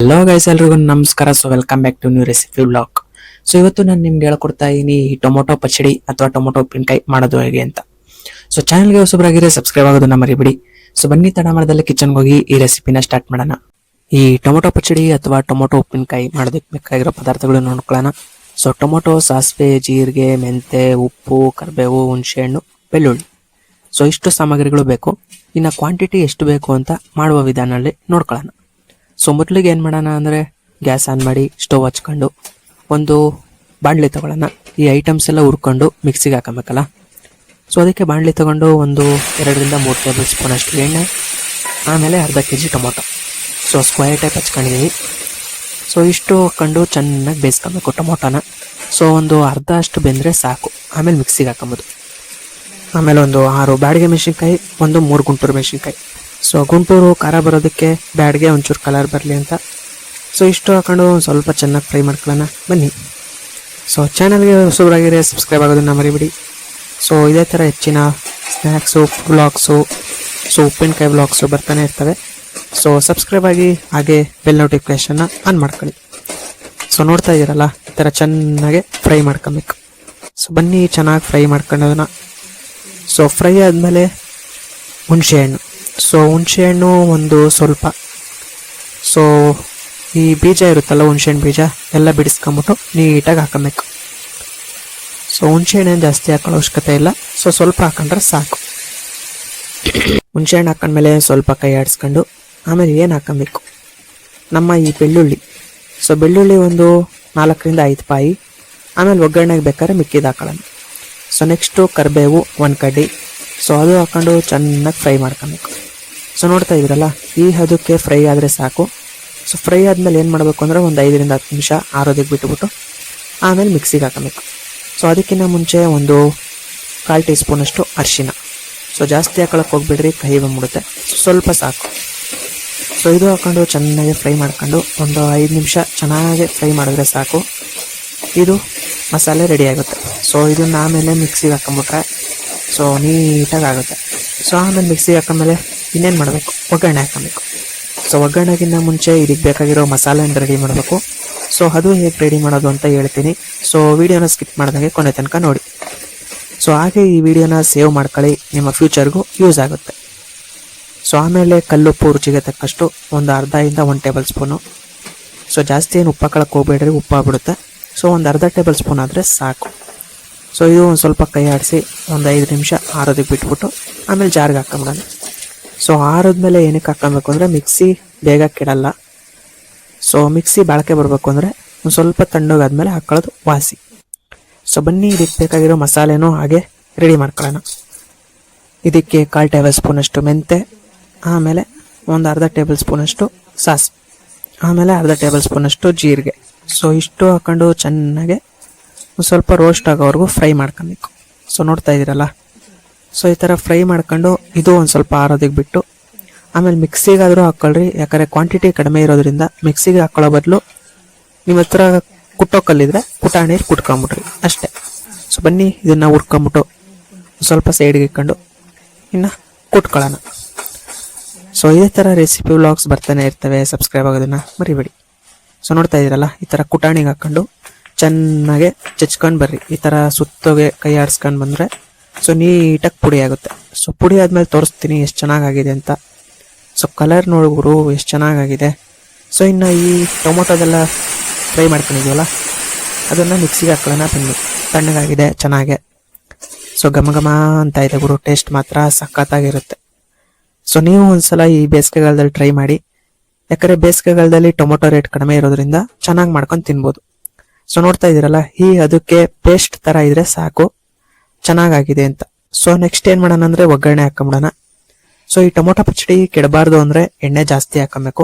Hello guys, ಎಲ್ರಿಗೂ ನಮಸ್ಕಾರ. So welcome back to new recipe vlog. So ಇವತ್ತು ನಾನು ನಿಮ್ಗೆ ಹೇಳ್ಕೊಡ್ತಾ ಇದೀನಿ ಈ ಟೊಮೊಟೊ ಪಚಡಿ ಅಥವಾ ಟೊಮೊಟೊ ಉಪ್ಪಿನಕಾಯಿ ಮಾಡೋದು ಹೇಗೆ ಅಂತ. ಸೊ ಚಾನಲ್ಗೆ ಹೊಸಬರಾಗಿದ್ರೆ ಸಬ್ಸ್ಕ್ರೈಬ್ ಆಗೋದನ್ನ ಮರಿಬೇಡಿ. ಸೊ ಬನ್ನಿ ತಡಮಾಡದಲ್ಲಿ ಕಿಚನ್ಗೆ ಹೋಗಿ ಈ ರೆಸಿಪಿನ ಸ್ಟಾರ್ಟ್ ಮಾಡೋಣ. ಈ ಟೊಮೊಟೊ ಪಚಡಿ ಅಥವಾ ಟೊಮೊಟೊ ಉಪ್ಪಿನಕಾಯಿ ಮಾಡೋದಕ್ಕೆ ಬೇಕಾಗಿರೋ ಪದಾರ್ಥಗಳು ನೋಡ್ಕೊಳ್ಳೋಣ. ಸೊ ಟೊಮೊಟೊ, ಸಾಸಿವೆ, ಜೀರಿಗೆ, ಮೆಂತೆ, ಉಪ್ಪು, ಕರಿಬೇವು, ಹುಣಸೆಹಣ್ಣು, ಬೆಳ್ಳುಳ್ಳಿ. ಸೊ ಇಷ್ಟು ಸಾಮಗ್ರಿಗಳು ಬೇಕು. ಇನ್ನು ಕ್ವಾಂಟಿಟಿ ಎಷ್ಟು ಬೇಕು ಅಂತ ಮಾಡುವ ವಿಧಾನದಲ್ಲಿ ನೋಡ್ಕೊಳ್ಳೋಣ. ಸೊ ಮೊದಲಿಗೆ ಏನು ಮಾಡೋಣ ಅಂದರೆ ಗ್ಯಾಸ್ ಆನ್ ಮಾಡಿ ಸ್ಟವ್ ಹಚ್ಕೊಂಡು ಒಂದು ಬಾಣಲಿ ತಗೊಳ್ಳೋಣ. ಈ ಐಟಮ್ಸ್ ಎಲ್ಲ ಹುರ್ಕೊಂಡು ಮಿಕ್ಸಿಗೆ ಹಾಕಬೇಕಲ್ಲ. ಸೊ ಅದಕ್ಕೆ ಬಾಣಲಿ ತಗೊಂಡು ಒಂದು 2-3 ಟೇಬಲ್ ಸ್ಪೂನ್ ಅಷ್ಟು ಎಣ್ಣೆ, ಆಮೇಲೆ ಅರ್ಧ kg tomato. So square type ಹಚ್ಕೊಂಡಿದ್ದೀವಿ. ಸೊ ಇಷ್ಟು ಹಾಕೊಂಡು ಚೆನ್ನಾಗಿ ಬೇಯಿಸ್ಕೊಬೇಕು ಟೊಮೊಟೊನ. ಸೊ ಒಂದು ಅರ್ಧ ಅಷ್ಟು ಬೆಂದರೆ ಸಾಕು. ಆಮೇಲೆ ಮಿಕ್ಸಿಗೆ ಹಾಕೊಂಬೋದು. ಆಮೇಲೆ ಒಂದು 6 ಬ್ಯಾಡಿಗೆ ಮೆಣಸಿನ್ಕಾಯಿ, ಒಂದು 3 ಗುಂಟೂರು ಮೆಣಸಿನ್ಕಾಯಿ. ಸೊ ಗುಂಟೂರು ಖಾರ ಬರೋದಕ್ಕೆ, ಬ್ಯಾಡ್ಗೆ ಒಂಚೂರು ಕಲರ್ ಬರಲಿ ಅಂತ. ಸೊ ಇಷ್ಟು ಹಾಕೊಂಡು ಒಂದು ಸ್ವಲ್ಪ ಚೆನ್ನಾಗಿ ಫ್ರೈ ಮಾಡ್ಕೊಳ್ಳೋಣ ಬನ್ನಿ. ಸೊ ಚಾನಲ್ಗೆ ಹೊಸಬರಾಗಿದ್ರೆ ಸಬ್ಸ್ಕ್ರೈಬ್ ಆಗೋದನ್ನು ಮರಿಬಿಡಿ. ಸೊ ಇದೇ ಥರ ಹೆಚ್ಚಿನ ಸ್ನ್ಯಾಕ್ಸು, ವ್ಲಾಗ್ಸು, ಸೊ ಉಪ್ಪಿನಕಾಯಿ ವ್ಲಾಗ್ಸು ಬರ್ತಾನೆ ಇರ್ತವೆ. ಸೊ ಸಬ್ಸ್ಕ್ರೈಬ್ ಆಗಿ, ಹಾಗೆ ಬೆಲ್ ನೋಟಿಫಿಕೇಷನ್ನ ಆನ್ ಮಾಡ್ಕೊಳ್ಳಿ. ಸೊ ನೋಡ್ತಾ ಇದ್ದೀರಲ್ಲ, ಈ ಥರ ಚೆನ್ನಾಗಿ ಫ್ರೈ ಮಾಡ್ಕೊಬೇಕು. ಸೊ ಬನ್ನಿ ಚೆನ್ನಾಗಿ ಫ್ರೈ ಮಾಡ್ಕೊಳ್ಳೋದನ್ನ. ಸೊ ಫ್ರೈ ಆದಮೇಲೆ ಹುಣಸೆಹಣ್ಣು. ಸೊ ಹುಣಸೆಹಣ್ಣು ಒಂದು ಸ್ವಲ್ಪ, ಸೊ ಈ ಬೀಜ ಇರುತ್ತಲ್ಲ, ಹುಣಸೆಹಣ್ಣು ಬೀಜ ಎಲ್ಲ ಬಿಡಿಸ್ಕೊಂಬಿಟ್ಟು ನೀಟಾಗಿ ಹಾಕಬೇಕು. ಸೊ ಹುಣಸೆಹಣ್ಣೇನು ಜಾಸ್ತಿ ಹಾಕೊಳ್ಳೋ ಅವಶ್ಯಕತೆ ಇಲ್ಲ. ಸೊ ಸ್ವಲ್ಪ ಹಾಕೊಂಡ್ರೆ ಸಾಕು. ಹುಣಸೆಹಣ್ಣು ಹಾಕೊಂಡ್ಮೇಲೆ ಸ್ವಲ್ಪ ಕೈ ಆಡಿಸ್ಕೊಂಡು ಆಮೇಲೆ ಏನು ಹಾಕೊಬೇಕು, ನಮ್ಮ ಈ ಬೆಳ್ಳುಳ್ಳಿ. ಸೊ ಬೆಳ್ಳುಳ್ಳಿ ಒಂದು 4-5 ಪಾಯಿ. ಆಮೇಲೆ ಒಗ್ಗರಣೆಗೆ ಬೇಕಾದ್ರೆ ಮಿಕ್ಕಿದ್ದು ಹಾಕೊಳ್ಳೋಣ. ಸೊ ನೆಕ್ಸ್ಟು ಕರಿಬೇವು 1 ಕಡ್ಡಿ. ಸೊ ಅದು ಹಾಕೊಂಡು ಚೆನ್ನಾಗಿ ಫ್ರೈ ಮಾಡ್ಕೊಬೇಕು. ಸೊ ನೋಡ್ತಾ ಇದ್ದೀರಲ್ಲ, ಈ ಹದಕ್ಕೆ ಫ್ರೈ ಆದರೆ ಸಾಕು. ಸೊ ಫ್ರೈ ಆದಮೇಲೆ ಏನು ಮಾಡಬೇಕು ಅಂದರೆ ಒಂದು 5-10 ನಿಮಿಷ ಆರೋದಕ್ಕೆ ಬಿಟ್ಟುಬಿಟ್ಟು ಆಮೇಲೆ ಮಿಕ್ಸಿಗೆ ಹಾಕಬೇಕು. ಸೊ ಅದಕ್ಕಿಂತ ಮುಂಚೆ ಒಂದು 1/4 ಟೀ ಸ್ಪೂನಷ್ಟು ಅರಿಶಿನ. ಸೊ ಜಾಸ್ತಿ ಹಾಕೊಳಕ್ಕೆ ಹೋಗ್ಬಿಡ್ರಿ, ಕಹಿ ಬಂದ್ಬಿಡುತ್ತೆ. ಸ್ವಲ್ಪ ಸಾಕು. ಸೊ ಇದು ಹಾಕೊಂಡು ಚೆನ್ನಾಗಿ ಫ್ರೈ ಮಾಡ್ಕೊಂಡು ಒಂದು 5 ನಿಮಿಷ ಚೆನ್ನಾಗಿ ಫ್ರೈ ಮಾಡಿದ್ರೆ ಸಾಕು. ಇದು ಮಸಾಲೆ ರೆಡಿ ಆಗುತ್ತೆ. ಸೊ ಇದನ್ನು ಆಮೇಲೆ ಮಿಕ್ಸಿಗೆ ಹಾಕೊಂಬಿಟ್ರೆ ಸೊ ನೀಟಾಗಿ ಆಗುತ್ತೆ. ಸೊ ಆಮೇಲೆ ಮಿಕ್ಸಿಗೆ ಹಾಕೊಂಡ್ಮೇಲೆ ಇನ್ನೇನು ಮಾಡಬೇಕು, ಒಗ್ಗರಣೆ ಹಾಕಬೇಕು. ಸೊ ಒಗ್ಗರಣೆಗಿಂತ ಮುಂಚೆ ಇದಕ್ಕೆ ಬೇಕಾಗಿರೋ ಮಸಾಲೆನ ರೆಡಿ ಮಾಡಬೇಕು. ಸೊ ಅದು ಹೇಗೆ ರೆಡಿ ಮಾಡೋದು ಅಂತ ಹೇಳ್ತೀನಿ. ಸೊ ವಿಡಿಯೋನ ಸ್ಕಿಪ್ ಮಾಡಿದಂಗೆ ಕೊನೆ ತನಕ ನೋಡಿ. ಸೊ ಹಾಗೆ ಈ ವಿಡಿಯೋನ ಸೇವ್ ಮಾಡ್ಕೊಳ್ಳಿ, ನಿಮ್ಮ ಫ್ಯೂಚರ್ಗೂ ಯೂಸ್ ಆಗುತ್ತೆ. ಸೊ ಆಮೇಲೆ ಕಲ್ಲುಪ್ಪು ರುಚಿಗೆ ತಕ್ಕಷ್ಟು ಒಂದು ಅರ್ಧದಿಂದ 1 ಟೇಬಲ್ ಸ್ಪೂನು. ಸೊ ಜಾಸ್ತಿ ಏನು ಉಪ್ಪು ಹಾಕೊಳಕ್ಕೆ ಹೋಗ್ಬೇಡ್ರಿ, ಉಪ್ಪಾಗ್ಬಿಡುತ್ತೆ. ಸೊ ಒಂದು ಅರ್ಧ ಟೇಬಲ್ ಸ್ಪೂನ್ ಆದರೆ ಸಾಕು. ಸೊ ಇದು ಒಂದು ಸ್ವಲ್ಪ ಕೈ ಆಡಿಸಿ ಒಂದು 5 ನಿಮಿಷ ಆರೋದಕ್ಕೆ ಬಿಟ್ಬಿಟ್ಟು ಆಮೇಲೆ ಜಾರ್ಗೆ ಹಾಕೊಂಬಿಡೋಣ. ಸೊ ಆರಿದ್ಮೇಲೆ ಏನಕ್ಕೆ ಹಾಕೊಬೇಕು ಅಂದರೆ ಮಿಕ್ಸಿ ಬೇಗ ಕೆಡಲ್ಲ. ಸೊ ಮಿಕ್ಸಿ ಬಾಳಿಕೆ ಬರಬೇಕು ಅಂದರೆ ಒಂದು ಸ್ವಲ್ಪ ತಣ್ಣಗಾದ್ಮೇಲೆ ಹಾಕೊಳ್ಳೋದು ವಾಸಿ. ಸೊ ಬನ್ನಿ, ಇದಕ್ಕೆ ಬೇಕಾಗಿರೋ ಮಸಾಲೆನೂ ಹಾಗೆ ರೆಡಿ ಮಾಡ್ಕೊಳ್ಳೋಣ. ಇದಕ್ಕೆ 1/4 ಟೇಬಲ್ ಸ್ಪೂನಷ್ಟು ಮೆಂತೆ, ಆಮೇಲೆ ಒಂದು ಅರ್ಧ ಟೇಬಲ್ ಸ್ಪೂನಷ್ಟು ಸಾಸಿವೆ, ಆಮೇಲೆ ಅರ್ಧ ಟೇಬಲ್ ಸ್ಪೂನಷ್ಟು ಜೀರಿಗೆ. ಸೊ ಇಷ್ಟು ಹಾಕೊಂಡು ಚೆನ್ನಾಗೆ ಒಂದು ಸ್ವಲ್ಪ ರೋಸ್ಟ್ ಆಗೋವರೆಗೂ ಫ್ರೈ ಮಾಡ್ಕೊಬೇಕು. ಸೊ ನೋಡ್ತಾ ಇದ್ದೀರಲ್ಲ, ಸೊ ಈ ಥರ ಫ್ರೈ ಮಾಡ್ಕೊಂಡು ಇದು ಒಂದು ಸ್ವಲ್ಪ ಆರೋದಕ್ಕೆ ಬಿಟ್ಟು ಆಮೇಲೆ ಮಿಕ್ಸಿಗಾದರೂ ಹಾಕ್ಕೊಳ್ರಿ. ಯಾಕಂದರೆ ಕ್ವಾಂಟಿಟಿ ಕಡಿಮೆ ಇರೋದ್ರಿಂದ ಮಿಕ್ಸಿಗೆ ಹಾಕೊಳ್ಳೋ ಬದಲು ನಿಮ್ಮ ಹತ್ರ ಕುಟ್ಟೋಕಲ್ಲಿದ್ರೆ ಕುಟಾಣಿಯಲ್ಲಿ ಕುಟ್ಕೊಂಬಿಟ್ರಿ ಅಷ್ಟೇ. ಸೊ ಬನ್ನಿ, ಇದನ್ನು ಹುರ್ಕೊಂಬಿಟ್ಟು ಸ್ವಲ್ಪ ಸೈಡ್ಗೆ ಇಟ್ಕೊಂಡು ಇನ್ನು ಕುಟ್ಕೊಳ್ಳೋಣ. ಸೊ ಇದೇ ಥರ ರೆಸಿಪಿ ವ್ಲಾಗ್ಸ್ ಬರ್ತಾನೆ ಇರ್ತವೆ, ಸಬ್ಸ್ಕ್ರೈಬ್ ಆಗೋದನ್ನು ಮರಿಬೇಡಿ. ಸೊ ನೋಡ್ತಾ ಇದ್ದೀರಲ್ಲ, ಈ ಥರ ಕುಟಾಣಿಗೆ ಹಾಕ್ಕೊಂಡು ಚೆನ್ನಾಗೆ ಚಚ್ಕೊಂಡು ಬರ್ರಿ. ಈ ಥರ ಸುತ್ತೋಗೆ ಕೈ ಆಡಿಸ್ಕೊಂಡು ಬಂದರೆ ಸೊ ನೀಟಾಗಿ ಪುಡಿ ಆಗುತ್ತೆ. ಸೊ ಪುಡಿ ಆದಮೇಲೆ ತೋರಿಸ್ತೀನಿ ಎಷ್ಟು ಚೆನ್ನಾಗಾಗಿದೆ ಅಂತ. ಸೊ ಕಲರ್ ನೋಡ್ಬಿರು ಎಷ್ಟು ಚೆನ್ನಾಗಾಗಿದೆ. ಸೊ ಇನ್ನು ಈ ಟೊಮೊಟೊದೆಲ್ಲ ಫ್ರೈ ಮಾಡ್ಕೊಂಡಿದ್ದೀವಲ್ಲ, ಅದನ್ನು ಮಿಕ್ಸಿಗೆ ಹಾಕೊಳ್ಳೋಣ ಬನ್ನಿ. ತಣ್ಣಗಾಗಿದೆ ಚೆನ್ನಾಗೆ. ಸೊ ಘಮ ಘಮ ಅಂತ ಇದೆ ಗುರು, ಟೇಸ್ಟ್ ಮಾತ್ರ ಸಖತ್ತಾಗಿರುತ್ತೆ. ಸೊ ನೀವು ಒಂದ್ಸಲ ಈ ಬೇಸಿಗೆಗಾಲದಲ್ಲಿ ಟ್ರೈ ಮಾಡಿ. ಯಾಕಂದರೆ ಬೇಸಿಗೆಗಾಲದಲ್ಲಿ ಟೊಮೊಟೊ ರೇಟ್ ಕಡಿಮೆ ಇರೋದ್ರಿಂದ ಚೆನ್ನಾಗಿ ಮಾಡ್ಕೊಂಡು ತಿನ್ಬೋದು. ಸೊ ನೋಡ್ತಾ ಇದ್ದೀರಲ್ಲ, ಅದಕ್ಕೆ ಪೇಸ್ಟ್ ಥರ ಇದ್ರೆ ಸಾಕು, ಚೆನ್ನಾಗಾಗಿದೆ ಅಂತ. ಸೊ ನೆಕ್ಸ್ಟ್ ಏನು ಮಾಡೋಣ ಅಂದರೆ ಒಗ್ಗರಣೆ ಹಾಕೊಂಬಿಡೋಣ. ಸೊ ಈ ಟೊಮೊಟೊ ಪಚಡಿ ಕೆಡಬಾರ್ದು ಅಂದರೆ ಎಣ್ಣೆ ಜಾಸ್ತಿ ಹಾಕೊಬೇಕು.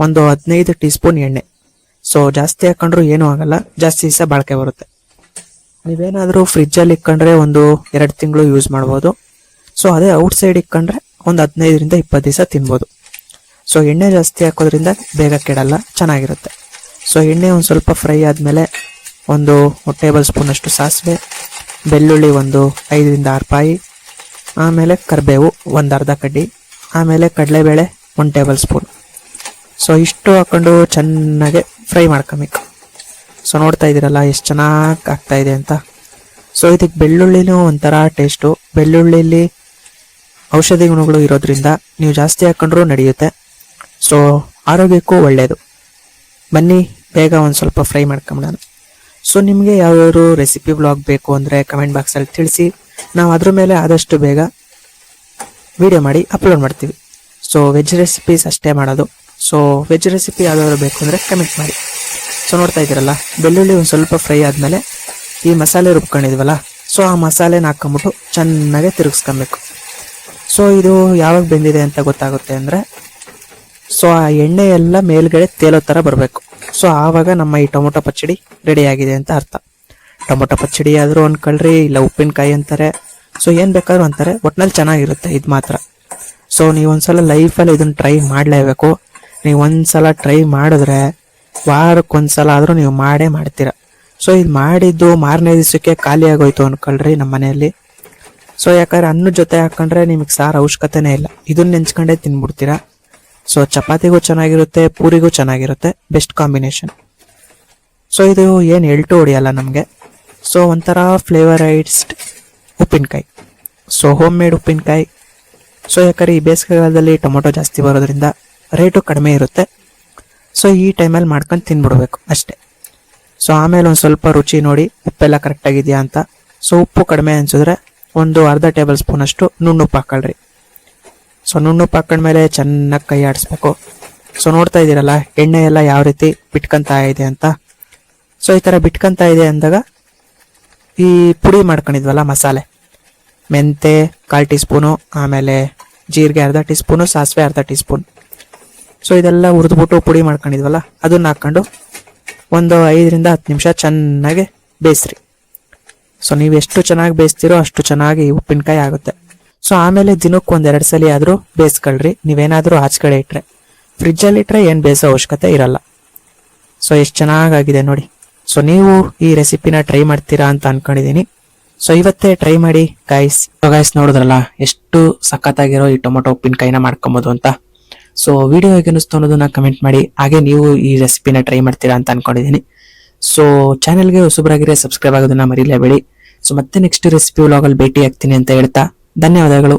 ಒಂದು 15 ಟೀ ಸ್ಪೂನ್ ಎಣ್ಣೆ. ಸೊ ಜಾಸ್ತಿ ಹಾಕೊಂಡ್ರು ಏನೂ ಆಗಲ್ಲ, ಜಾಸ್ತಿ ದಿವಸ ಬಾಳಿಕೆ ಬರುತ್ತೆ. ನೀವೇನಾದರೂ ಫ್ರಿಜ್ಜಲ್ಲಿ ಇಟ್ಕೊಂಡ್ರೆ ಒಂದು 2 ತಿಂಗಳು ಯೂಸ್ ಮಾಡ್ಬೋದು. ಸೊ ಅದೇ ಔಟ್ಸೈಡ್ ಇಟ್ಕೊಂಡ್ರೆ ಒಂದು 15-20 ದಿವಸ ತಿನ್ಬೋದು. ಸೊ ಎಣ್ಣೆ ಜಾಸ್ತಿ ಹಾಕೋದ್ರಿಂದ ಬೇಗ ಕೆಡಲ್ಲ, ಚೆನ್ನಾಗಿರುತ್ತೆ. ಸೊ ಎಣ್ಣೆ ಒಂದು ಸ್ವಲ್ಪ ಫ್ರೈ ಆದಮೇಲೆ ಒಂದು ಟೇಬಲ್ ಸ್ಪೂನಷ್ಟು ಸಾಸಿವೆ, ಬೆಳ್ಳುಳ್ಳಿ ಒಂದು 5-6 ಪಾಯಿ, ಆಮೇಲೆ ಕರಿಬೇವು ಒಂದು ಅರ್ಧ ಕಡ್ಡಿ, ಆಮೇಲೆ ಕಡಲೆಬೇಳೆ 1 ಟೇಬಲ್ ಸ್ಪೂನ್. ಸೊ ಇಷ್ಟು ಹಾಕೊಂಡು ಚೆನ್ನಾಗಿ ಫ್ರೈ ಮಾಡ್ಕೊಬೇಕು. ಸೊ ನೋಡ್ತಾ ಇದ್ದೀರಲ್ಲ ಎಷ್ಟು ಚೆನ್ನಾಗಿ ಆಗ್ತಾ ಇದೆ ಅಂತ. ಸೊ ಇದಕ್ಕೆ ಬೆಳ್ಳುಳ್ಳಿನೂ ಒಂಥರ ಟೇಸ್ಟು. ಬೆಳ್ಳುಳ್ಳಿಲಿ ಔಷಧಿ ಗುಣಗಳು ಇರೋದ್ರಿಂದ ನೀವು ಜಾಸ್ತಿ ಹಾಕೊಂಡ್ರೂ ನಡೆಯುತ್ತೆ. ಸೊ ಆರೋಗ್ಯಕ್ಕೂ ಒಳ್ಳೆಯದು. ಬನ್ನಿ ಬೇಗ ಒಂದು ಸ್ವಲ್ಪ ಫ್ರೈ ಮಾಡ್ಕೊಂಬಿಡೋಣ. ಸೊ ನಿಮಗೆ ಯಾವ್ಯಾವ ರೆಸಿಪಿ ವ್ಲಾಗ್ ಬೇಕು ಅಂದರೆ ಕಮೆಂಟ್ ಬಾಕ್ಸಲ್ಲಿ ತಿಳಿಸಿ, ನಾವು ಅದ್ರ ಮೇಲೆ ಆದಷ್ಟು ಬೇಗ ವಿಡಿಯೋ ಮಾಡಿ ಅಪ್ಲೋಡ್ ಮಾಡ್ತೀವಿ. ಸೊ ವೆಜ್ ರೆಸಿಪೀಸ್ ಅಷ್ಟೇ ಮಾಡೋದು. ಸೊ ವೆಜ್ ರೆಸಿಪಿ ಯಾವ್ದಾದ್ರು ಬೇಕು ಅಂದರೆ ಕಮೆಂಟ್ ಮಾಡಿ. ಸೊ ನೋಡ್ತಾ ಇದ್ದೀರಲ್ಲ, ಬೆಳ್ಳುಳ್ಳಿ ಒಂದು ಸ್ವಲ್ಪ ಫ್ರೈ ಆದಮೇಲೆ ಈ ಮಸಾಲೆ ರುಬ್ಕೊಂಡಿದ್ವಲ್ಲ, ಸೊ ಆ ಮಸಾಲೆನ ಹಾಕ್ಕೊಂಬಿಟ್ಟು ಚೆನ್ನಾಗಿ ತಿರುಗಿಸ್ಕೊಬೇಕು. ಸೊ ಇದು ಯಾವಾಗ ಬೆಂದಿದೆ ಅಂತ ಗೊತ್ತಾಗುತ್ತೆ ಅಂದರೆ, ಸೊ ಆ ಎಣ್ಣೆ ಎಲ್ಲ ಮೇಲ್ಗಡೆ ತೇಲೋ ಥರ ಬರಬೇಕು. ಸೊ ಆವಾಗ ನಮ್ಮ ಈ ಟೊಮೊಟೊ ಪಚ್ಚಡಿ ರೆಡಿ ಆಗಿದೆ ಅಂತ ಅರ್ಥ. ಟೊಮೊಟೊ ಪಚ್ಚಡಿ ಆದರೂ ಅನ್ಕೊಳ್ರಿ, ಇಲ್ಲ ಉಪ್ಪಿನಕಾಯಿ ಅಂತಾರೆ, ಸೊ ಏನು ಬೇಕಾದ್ರೂ ಅಂತಾರೆ, ಒಟ್ನಲ್ಲಿ ಚೆನ್ನಾಗಿರುತ್ತೆ ಇದು ಮಾತ್ರ. ಸೊ ನೀವು ಒಂದ್ಸಲ ಲೈಫಲ್ಲಿ ಇದನ್ನು ಟ್ರೈ ಮಾಡಲೇಬೇಕು. ನೀವು ಒಂದ್ಸಲ ಟ್ರೈ ಮಾಡಿದ್ರೆ ವಾರಕ್ಕೊಂದ್ಸಲ ಆದರೂ ನೀವು ಮಾಡೇ ಮಾಡ್ತೀರ. ಸೊ ಇದು ಮಾಡಿದ್ದು ಮಾರನೇ ದಿವಸಕ್ಕೆ ಖಾಲಿ ಆಗೋಯ್ತು ಅನ್ಕೊಳ್ರಿ ನಮ್ಮ ಮನೆಯಲ್ಲಿ. ಸೊ ಯಾಕಂದ್ರೆ ಅನ್ನದ ಜೊತೆ ಹಾಕೊಂಡ್ರೆ ನಿಮಗೆ ಸಾರು ಅವಶ್ಯಕತೆನೇ ಇಲ್ಲ, ಇದನ್ನ ನೆಂಚ್ಕೊಂಡೇ ತಿನ್ಬಿಡ್ತೀರಾ. ಸೊ ಚಪಾತಿಗೂ ಚೆನ್ನಾಗಿರುತ್ತೆ, ಪೂರಿಗೂ ಚೆನ್ನಾಗಿರುತ್ತೆ, ಬೆಸ್ಟ್ ಕಾಂಬಿನೇಷನ್. ಸೊ ಇದು ಏನು ಎಳ್ಟು ಹೊಡಿಯಲ್ಲ ನಮಗೆ. ಸೊ ಒಂಥರ ಫ್ಲೇವರೈಸ್ಡ್ ಉಪ್ಪಿನಕಾಯಿ. ಸೊ ಹೋಮ್ ಮೇಡ್ ಉಪ್ಪಿನಕಾಯಿ. ಸೊ ಯಾಕಂದ್ರೆ ಈ ಬೇಸಿಗೆಗಾಲದಲ್ಲಿ ಟೊಮೊಟೊ ಜಾಸ್ತಿ ಬರೋದ್ರಿಂದ ರೇಟು ಕಡಿಮೆ ಇರುತ್ತೆ. ಸೊ ಈ ಟೈಮಲ್ಲಿ ಮಾಡ್ಕೊಂಡು ತಿನ್ಬಿಡ್ಬೇಕು ಅಷ್ಟೇ. ಸೊ ಆಮೇಲೆ ಒಂದು ಸ್ವಲ್ಪ ರುಚಿ ನೋಡಿ ಉಪ್ಪೆಲ್ಲ ಕರೆಕ್ಟಾಗಿದೆಯಾ ಅಂತ. ಸೊ ಉಪ್ಪು ಕಡಿಮೆ ಅನಿಸಿದ್ರೆ ಒಂದು ಅರ್ಧ ಟೇಬಲ್ ಸ್ಪೂನ್ ಅಷ್ಟು ನುಣ್ಣುಪ್ಪು ಹಾಕೊಳ್ರಿ. ಸೊ ನುಣ್ಣುಪ್ಪು ಹಾಕೊಂಡ್ಮೇಲೆ ಚೆನ್ನಾಗಿ ಕೈ ಆಡಿಸ್ಬೇಕು. ಸೊ ನೋಡ್ತಾ ಇದ್ದೀರಲ್ಲ ಎಣ್ಣೆ ಎಲ್ಲ ಯಾವ ರೀತಿ ಬಿಟ್ಕೊಂತ ಇದೆ ಅಂತ. ಸೊ ಈ ಥರ ಬಿಟ್ಕೊಂತ ಇದೆ ಅಂದಾಗ ಈ ಪುಡಿ ಮಾಡ್ಕೊಂಡಿದ್ವಲ್ಲ ಮಸಾಲೆ, ಮೆಂತೆ 1/4 ಟೀ ಸ್ಪೂನು, ಆಮೇಲೆ ಜೀರಿಗೆ ಅರ್ಧ ಟೀ ಸ್ಪೂನು, ಸಾಸಿವೆ ಅರ್ಧ ಟೀ ಸ್ಪೂನ್. ಸೊ ಇದೆಲ್ಲ ಹುರಿದ್ಬಿಟ್ಟು ಪುಡಿ ಮಾಡ್ಕೊಂಡಿದ್ವಲ್ಲ ಅದನ್ನ ಹಾಕೊಂಡು ಒಂದು 5ರಿಂದ 10 ನಿಮಿಷ ಚೆನ್ನಾಗಿ ಬೇಯಿಸ್ರಿ. ಸೊ ನೀವು ಎಷ್ಟು ಚೆನ್ನಾಗಿ ಬೇಯಿಸ್ತೀರೋ ಅಷ್ಟು ಚೆನ್ನಾಗಿ ಉಪ್ಪಿನಕಾಯಿ ಆಗುತ್ತೆ. ಸೊ ಆಮೇಲೆ ದಿನಕ್ಕೆ 1-2 ಸಲ ಆದರೂ ಬೇಯಿಸ್ಕೊಳ್ರಿ. ನೀವೇನಾದರೂ ಆಚೆಗಡೆ ಇಟ್ಟರೆ, ಫ್ರಿಜ್ಜಲ್ಲಿ ಇಟ್ಟರೆ ಏನು ಬೇಯಿಸೋ ಅವಶ್ಯಕತೆ ಇರಲ್ಲ. ಸೊ ಎಷ್ಟು ಚೆನ್ನಾಗಾಗಿದೆ ನೋಡಿ. ಸೊ ನೀವು ಈ ರೆಸಿಪಿನ ಟ್ರೈ ಮಾಡ್ತೀರಾ ಅಂತ ಅನ್ಕೊಂಡಿದ್ದೀನಿ. ಸೊ ಇವತ್ತೇ ಟ್ರೈ ಮಾಡಿ ಗಾಯ್ಸ್. ನೋಡಿದ್ರಲ್ಲ ಎಷ್ಟು ಸಖತ್ತಾಗಿರೋ ಈ ಟೊಮೊಟೊ ಉಪ್ಪಿನಕಾಯಿನ ಮಾಡ್ಕೊಬೋದು ಅಂತ. ಸೊ ವಿಡಿಯೋ ಹೇಗೆ ಅನಿಸ್ತು ಅನ್ನೋದನ್ನ ಕಮೆಂಟ್ ಮಾಡಿ. ಹಾಗೆ ನೀವು ಈ ರೆಸಿಪಿನ ಟ್ರೈ ಮಾಡ್ತೀರಾ ಅಂತ ಅನ್ಕೊಂಡಿದ್ದೀನಿ. ಸೊ ಚಾನೆಲ್ಗೆ ಹೊಸಬರಾಗಿದ್ರೆ ಸಬ್ಸ್ಕ್ರೈಬ್ ಆಗೋದನ್ನ ಮರೀಲೇಬೇಡಿ. ಸೊ ಮತ್ತೆ ನೆಕ್ಸ್ಟ್ ರೆಸಿಪಿ ವ್ಲಾಗಲ್ಲಿ ಭೇಟಿ ಆಗ್ತೀನಿ ಅಂತ ಹೇಳ್ತಾ ಧನ್ಯವಾದಗಳು.